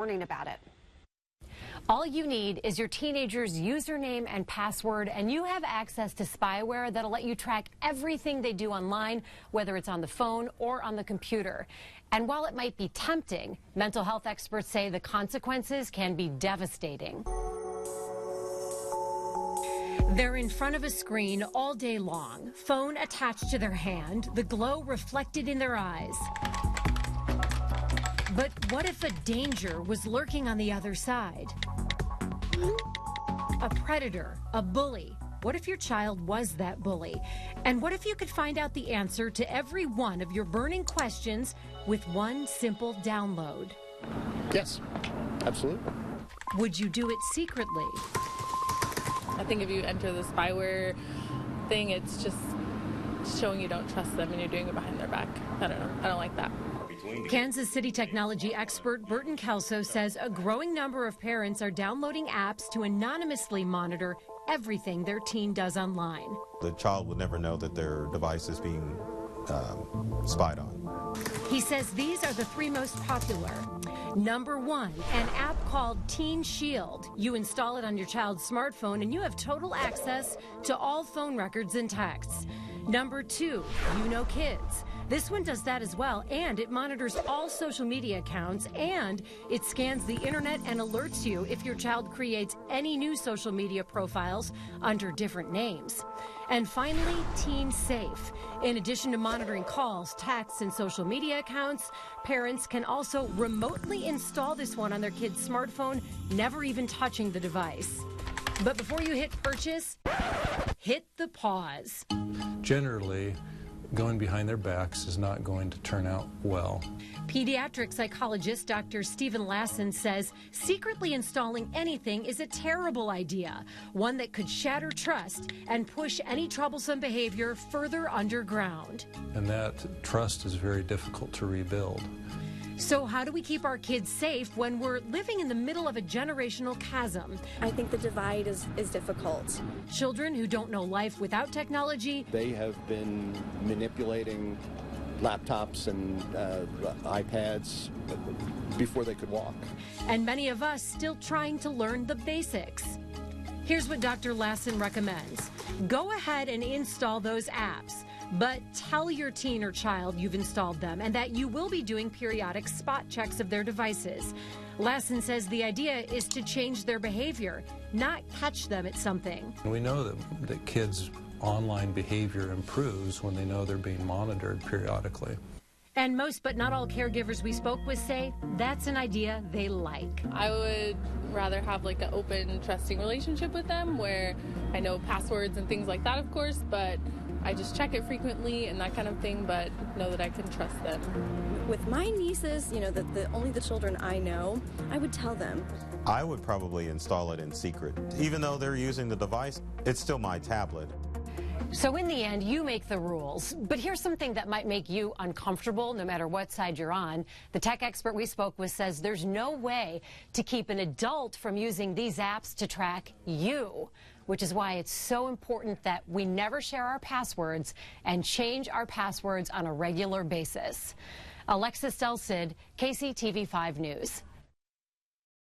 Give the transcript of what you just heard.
warning about it. All you need is your teenager's username and password, and you have access to spyware that'll let you track everything they do online, whether it's on the phone or on the computer. And while it might be tempting, mental health experts say the consequences can be devastating. They're in front of a screen all day long, phone attached to their hand, the glow reflected in their eyes. But what if a danger was lurking on the other side? A predator, a bully. What if your child was that bully? And what if you could find out the answer to every one of your burning questions with one simple download? Yes, absolutely. Would you do it secretly? I think if you enter the spyware thing, it's just showing you don't trust them and you're doing it behind their back. I don't know. I don't like that. Kansas City technology expert Burton Kelso says a growing number of parents are downloading apps to anonymously monitor everything their teen does online. The child would never know that their device is being spied on. He says these are the three most popular. Number one, an app called Teen Shield. You install it on your child's smartphone and you have total access to all phone records and texts. Number two, You Know Kids. This one does that as well, and it monitors all social media accounts, and it scans the internet and alerts you if your child creates any new social media profiles under different names. And finally, Teen Safe. In addition to monitoring calls, texts, and social media accounts, parents can also remotely install this one on their kid's smartphone, never even touching the device. But before you hit purchase, hit the pause. Generally, going behind their backs is not going to turn out well. Pediatric psychologist Dr. Stephen Lassen says secretly installing anything is a terrible idea, one that could shatter trust and push any troublesome behavior further underground. And that trust is very difficult to rebuild. So how do we keep our kids safe when we're living in the middle of a generational chasm? I think the divide is difficult. Children who don't know life without technology. They have been manipulating laptops and iPads before they could walk. And many of us still trying to learn the basics. Here's what Dr. Lassen recommends. Go ahead and install those apps, but tell your teen or child you've installed them and that you will be doing periodic spot checks of their devices. Lassen says the idea is to change their behavior, not catch them at something. We know that kids' online behavior improves when they know they're being monitored periodically. And most but not all caregivers we spoke with say that's an idea they like. I would rather have like an open, trusting relationship with them where I know passwords and things like that, of course, but I just check it frequently and that kind of thing, but know that I can trust them. With my nieces, you know, only the children I know, I would tell them. I would probably install it in secret. Even though they're using the device, it's still my tablet. So in the end, you make the rules. But here's something that might make you uncomfortable no matter what side you're on. The tech expert we spoke with says there's no way to keep an adult from using these apps to track you, which is why it's so important that we never share our passwords and change our passwords on a regular basis. Alexis Del Cid, KCTV5 News.